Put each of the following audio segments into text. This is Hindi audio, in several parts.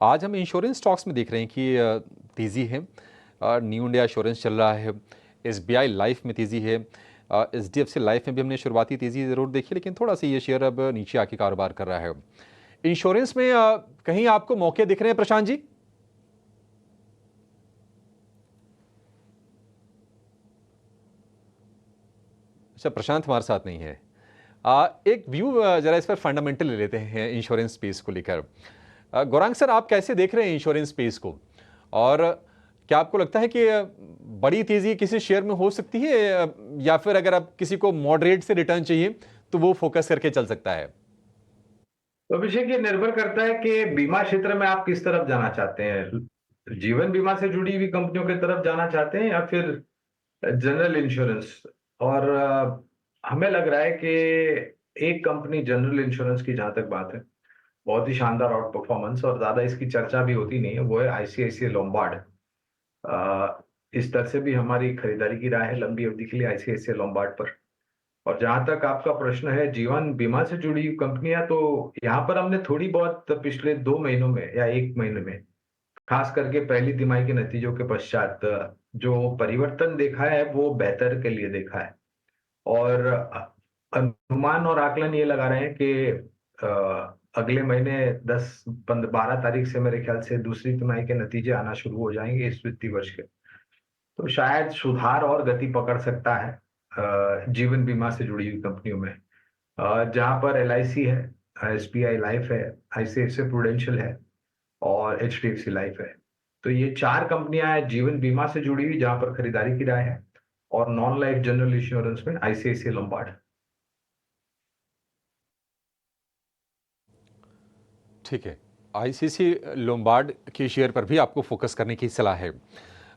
आज हम इंश्योरेंस स्टॉक्स में देख रहे हैं कि तेज़ी है। न्यू इंडिया एश्योरेंस चल रहा है, एसबीआई लाइफ में तेज़ी है, एचडीएफसी लाइफ में भी हमने शुरुआती तेज़ी ज़रूर देखी, लेकिन थोड़ा सा ये शेयर अब नीचे आके कारोबार कर रहा है। इंश्योरेंस में कहीं आपको मौके दिख रहे हैं प्रशांत जी? अच्छा, प्रशांत हमारे साथ नहीं है। एक व्यू जरा इस पर फंडामेंटल ले लेते हैं इंश्योरेंस स्पेस को लेकर। गौरांग सर, आप कैसे देख रहे हैं इंश्योरेंस स्पेस को, और क्या आपको लगता है कि बड़ी तेजी किसी शेयर में हो सकती है, या फिर अगर आप किसी को मॉडरेट से रिटर्न चाहिए तो वो फोकस करके चल सकता है? तो अभिषेक, ये निर्भर करता है कि बीमा क्षेत्र में आप किस तरफ जाना चाहते हैं। जीवन बीमा से जुड़ी हुई कंपनियों की तरफ जाना चाहते हैं या फिर जनरल इंश्योरेंस। और हमें लग रहा है कि एक कंपनी जनरल इंश्योरेंस की, जहां तक बात है, बहुत ही शानदार आउट परफॉर्मेंस और ज्यादा इसकी चर्चा भी होती नहीं है, वो है आईसीआईसीआई लोम्बार्ड। इस तरह से भी हमारी खरीदारी की राय है लंबी अवधि के लिए आईसीआईसीआई लोम्बार्ड पर। और जहां तक आपका प्रश्न है जीवन बीमा से जुड़ी हुई कंपनियां, तो यहाँ पर हमने थोड़ी बहुत पिछले 2 महीनों में या 1 महीने में, खास करके पहली तिमाही के नतीजों के पश्चात, जो परिवर्तन देखा है वो बेहतर के लिए देखा है। और अनुमान और आकलन ये लगा रहे हैं कि अगले महीने 10 12 तारीख से मेरे ख्याल से दूसरी तिमाही के नतीजे आना शुरू हो जाएंगे इस वित्तीय वर्ष के। तो शायद सुधार और गति पकड़ सकता है जीवन बीमा से जुड़ी हुई कंपनियों में, जहां पर एलआईसी है, एसबीआई लाइफ है, आईसीआईसीआई प्रूडेंशियल है और एचडीएफसी लाइफ है। तो ये 4 कंपनियां हैं जीवन बीमा से जुड़ी हुई जहां पर खरीदारी की राय है। और नॉन लाइफ जनरल इंश्योरेंस में आईसीआईसीआई लोम्बार्ड। ठीक है, आईसीसी लोम्बार्ड के शेयर पर भी आपको फोकस करने की सलाह है।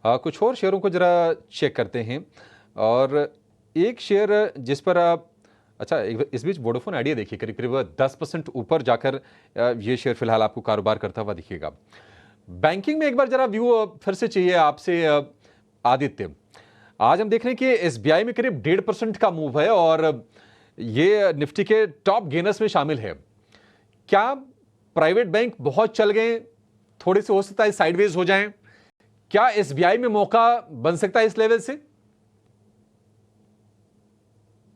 कुछ और शेयरों को जरा चेक करते हैं। और एक शेयर जिस पर आप, अच्छा, इस बीच वोडाफोन आइडिया देखिए, करीब करीब 10% ऊपर जाकर ये शेयर फिलहाल आपको कारोबार करता हुआ दिखेगा। बैंकिंग में एक बार जरा व्यू फिर से चाहिए आपसे आदित्य। आज हम देख रहे हैं कि एसबीआई में करीब 1.5% का मूव है और ये निफ्टी के टॉप गेनर्स में शामिल है। क्या प्राइवेट बैंक बहुत चल गए, थोड़े से हो सकता है साइडवेज हो जाएं? क्या एसबीआई में मौका बन सकता है इस लेवल से?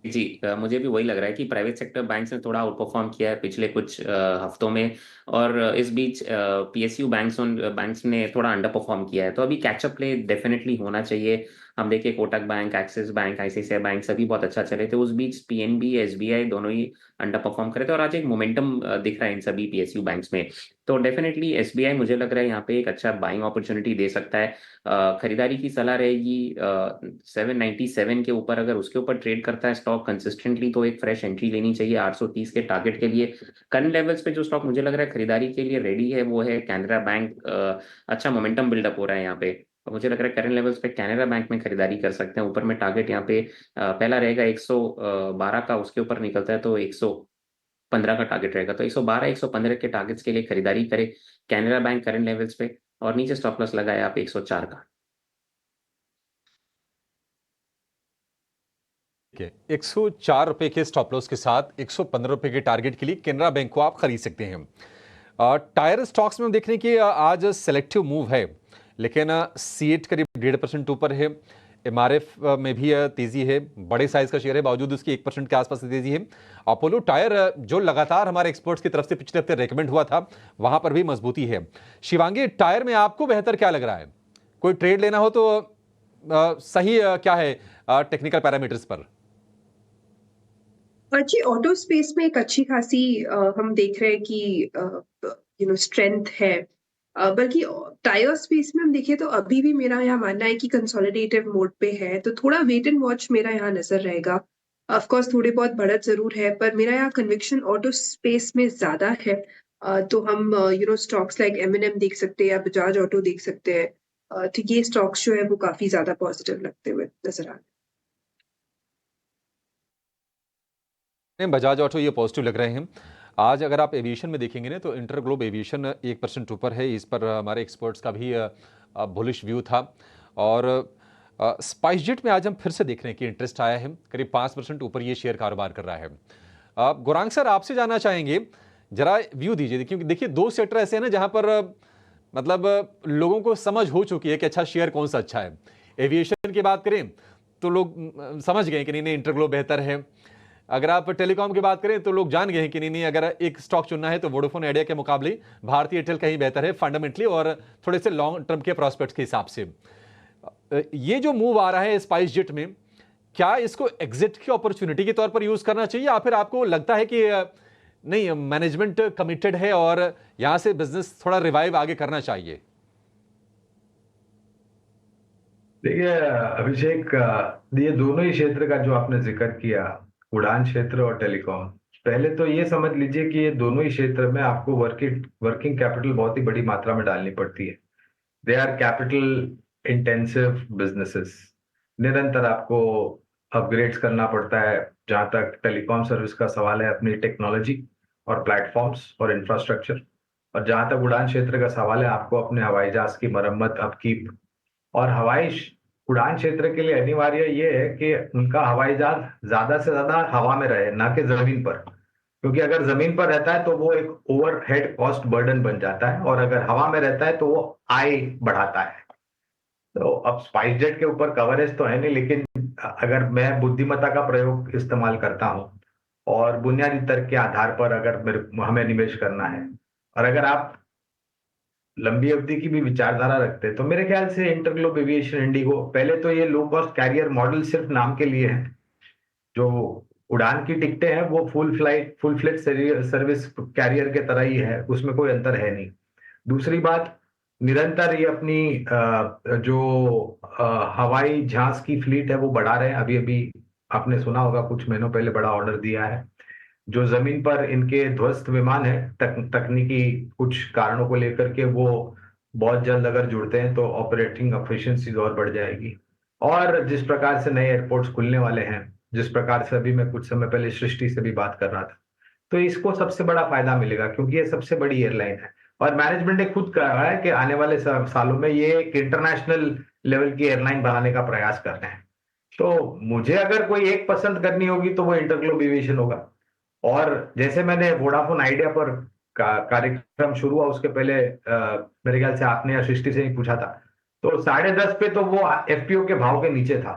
जी, मुझे भी वही लग रहा है कि प्राइवेट सेक्टर बैंक्स ने थोड़ा आउट परफॉर्म किया है पिछले कुछ हफ्तों में। और इस बीच पीएसयू बैंक्स ने थोड़ा अंडर परफॉर्म किया है, तो अभी कैचअप प्ले डेफिनेटली होना चाहिए। हम देखिए Kotak bank, axis bank, ICICI bank सभी बहुत अच्छा चले थे। उस बीच पीएनबी, एसबीआई दोनों ही अंडर परफॉर्म करे थे, और आज एक मोमेंटम दिख रहा है इन सभी पीएसयू बैंक्स में। तो डेफिनेटली एसबीआई मुझे लग रहा है यहाँ पे एक अच्छा बाइंग अपॉर्चुनिटी दे सकता है। खरीदारी की सलाह रहेगी 797 के ऊपर। अगर उसके ऊपर ट्रेड करता है स्टॉक कंसिस्टेंटली तो एक फ्रेश एंट्री लेनी चाहिए 830 के टारगेट के लिए। करंट लेवल्स पे जो स्टॉक मुझे लग रहा है खरीदारी के लिए रेडी है वो है कैनरा बैंक। अच्छा मोमेंटम बिल्डअप हो रहा है यहाँ पे, तो मुझे लग रहा है करंट लेवल्स पे कैनरा बैंक में खरीदारी कर सकते हैं। ऊपर में टारगेट यहाँ पे पहला रहेगा 112 का, उसके ऊपर निकलता है तो 115 का टारगेट रहेगा। तो 112 115 के टारगेट्स के लिए खरीदारी करे कैनरा बैंक करंट लेवल्स पे, और नीचे स्टॉप लॉस लगाए आप 104 का। ठीक है, 104 रुपए के स्टॉप लॉस के साथ 115 रुपए के टारगेट के लिए केनरा बैंक को आप खरीद सकते हैं। टायर स्टॉक्स में हम देख रहे हैं कि आज सेलेक्टिव मूव है, लेकिन सीएट करीब 1.5% ऊपर है। एमआरएफ में भी तेजी है, बड़े साइज का शेयर है, बावजूद उसकी 1% के आसपास तेजी है। अपोलो टायर जो लगातार हमारे एक्सपर्ट्स की तरफ से पिछले हफ्ते रेकमेंड हुआ था, वहां पर भी मजबूती है। शिवांगी, टायर में आपको बेहतर क्या लग रहा है? कोई ट्रेड लेना हो तो सही क्या है टेक्निकल पैरामीटर्स पर? और जी, ऑटो स्पेस में एक अच्छी खासी हम देख रहे हैं कि स्ट्रेंथ है। बल्कि टायर स्पेस में हम देखें तो अभी भी मेरा यहाँ मानना है कि कंसोलिडेटिव मोड पे है, तो थोड़ा वेट एंड वॉच मेरा यहाँ नजर रहेगा। ऑफ कोर्स थोड़े बहुत बढ़त जरूर है, पर मेरा यहाँ कन्विक्शन ऑटो स्पेस में ज्यादा है। तो हम स्टॉक्स लाइक एमएनएम देख सकते हैं या बजाज ऑटो देख सकते हैं। तो ये स्टॉक्स जो है वो काफी ज्यादा पॉजिटिव लगते हुए नजर आ रहे हैं। बजाज ऑटो ये पॉजिटिव लग रहे हैं। आज अगर आप एविएशन में देखेंगे ना, तो इंटर ग्लोब एविएशन 1% ऊपर है। इस पर हमारे एक्सपर्ट्स का भी बुलिश व्यू था। और स्पाइस जेट में आज हम फिर से देख रहे हैं कि इंटरेस्ट आया है, करीब 5% ऊपर ये शेयर कारोबार कर रहा है। गौरांग सर, आपसे जानना चाहेंगे, जरा व्यू दीजिए, क्योंकि देखिए 2 सेक्टर ऐसे हैं ना जहां पर मतलब लोगों को समझ हो चुकी है कि अच्छा शेयर कौन सा अच्छा है। एविएशन की बात करें तो लोग समझ गए कि नहीं नहीं इंटरग्लोब बेहतर है। अगर आप टेलीकॉम की बात करें तो लोग जान गए हैं कि नहीं नहीं अगर एक स्टॉक चुनना है तो वोडाफोन आइडिया के मुकाबले भारतीय एयरटेल कहीं बेहतर है फंडामेंटली और थोड़े से लॉन्ग टर्म के प्रोस्पेक्ट्स के हिसाब से। ये जो मूव आ रहा है स्पाइस जेट में, क्या इसको एग्जिट की अपॉर्चुनिटी के तौर पर यूज करना चाहिए या फिर आपको लगता है कि नहीं मैनेजमेंट कमिटेड है और यहां से बिजनेस थोड़ा रिवाइव आगे करना चाहिए? देखिए अभिषेक, ये दोनों ही क्षेत्र का जो आपने जिक्र किया, उड़ान क्षेत्र और टेलीकॉम, पहले तो ये समझ लीजिए कि ये दोनों ही क्षेत्र में आपको वर्किंग कैपिटल बहुत ही बड़ी मात्रा में डालनी पड़ती है। They are capital intensive businesses. निरंतर आपको अपग्रेड्स करना पड़ता है। जहां तक टेलीकॉम सर्विस का सवाल है, अपनी टेक्नोलॉजी और प्लेटफॉर्म्स और इंफ्रास्ट्रक्चर, और जहां तक उड़ान क्षेत्र का सवाल है, आपको अपने हवाई जहाज की मरम्मत, अपकीप, और उड़ान क्षेत्र के लिए अनिवार्य ये है कि उनका हवाई जहाज ज्यादा से ज्यादा हवा में रहे, ना कि जमीन पर। क्योंकि अगर जमीन पर रहता है तो वो एक ओवरहेड कॉस्ट बर्डन बन जाता है, और अगर हवा में रहता है तो वो आय बढ़ाता है। तो अब स्पाइस जेट के ऊपर कवरेज तो है नहीं, लेकिन अगर मैं बुद्धिमत्ता का प्रयोग इस्तेमाल करता हूं और बुनियादी तर्क के आधार पर अगर हमें निवेश करना है, और अगर आप लंबी अवधि की भी विचारधारा रखते हैं, तो मेरे ख्याल से इंटरग्लोब एविएशन, इंडिगो, पहले तो ये लो कॉस्ट कैरियर मॉडल सिर्फ नाम के लिए है। जो उड़ान की टिकटें हैं वो फुल फ्लेज सर्विस कैरियर के तरह ही है, उसमें कोई अंतर है नहीं। दूसरी बात, निरंतर ये अपनी जो हवाई जहाज की फ्लीट है वो बढ़ा रहे हैं। अभी अभी आपने सुना होगा, कुछ महीनों पहले बड़ा ऑर्डर दिया है। जो जमीन पर इनके ध्वस्त विमान है, तकनीकी कुछ कारणों को लेकर के, वो बहुत जल्द अगर जुड़ते हैं तो ऑपरेटिंग एफिशिएंसी और बढ़ जाएगी। और जिस प्रकार से नए एयरपोर्ट्स खुलने वाले हैं, जिस प्रकार से अभी मैं कुछ समय पहले सृष्टि से भी बात कर रहा था, तो इसको सबसे बड़ा फायदा मिलेगा, क्योंकि ये सबसे बड़ी एयरलाइन है। और मैनेजमेंट ने खुद कहा है कि आने वाले सालों में ये एक इंटरनेशनल लेवल की एयरलाइन बनाने का प्रयास कर रहे हैं। तो मुझे अगर कोई एक पसंद करनी होगी तो वो इंटरग्लोब एविएशन होगा। और जैसे मैंने वोडाफोन आइडिया पर कार्यक्रम शुरू हुआ उसके पहले मेरे ख्याल से आपने या सृष्टि से ही पूछा था, तो 10:30 पे तो वो एफपीओ के भाव के नीचे था।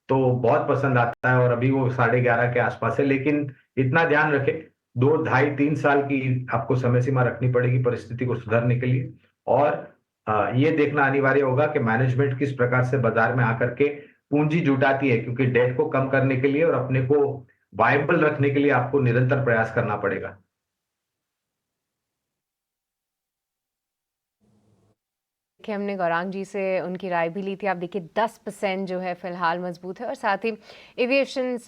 तो बहुत पसंद आता है, और अभी वो 11:30 के आसपास है। लेकिन इतना ध्यान रखें, 2, ढाई, 3 साल की आपको समय सीमा रखनी पड़ेगी परिस्थिति को सुधारने के लिए। और ये देखना अनिवार्य होगा कि मैनेजमेंट किस प्रकार से बाजार में आकर के पूंजी जुटाती है, क्योंकि डेट को कम करने के लिए और अपने को वायबल रखने के लिए आपको निरंतर प्रयास करना पड़ेगा। कि हमने गौरांग जी से उनकी राय भी ली थी। आप देखिए 10% जो है फिलहाल मजबूत है, और साथ ही एविएशन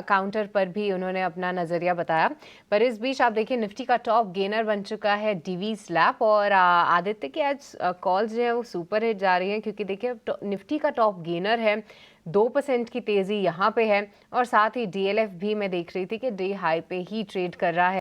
काउंटर पर भी उन्होंने अपना नज़रिया बताया। पर इस बीच आप देखिए निफ्टी का टॉप गेनर बन चुका है डीवीज लैब, और आदित्य की आज कॉल्स जो है वो सुपर हिट जा रही हैं, क्योंकि देखिए निफ्टी का टॉप गेनर है, 2% की तेज़ी यहाँ पे है, और साथ ही डीएलएफ भी मैं देख रही थी कि डे हाई पे ही ट्रेड कर रहा है।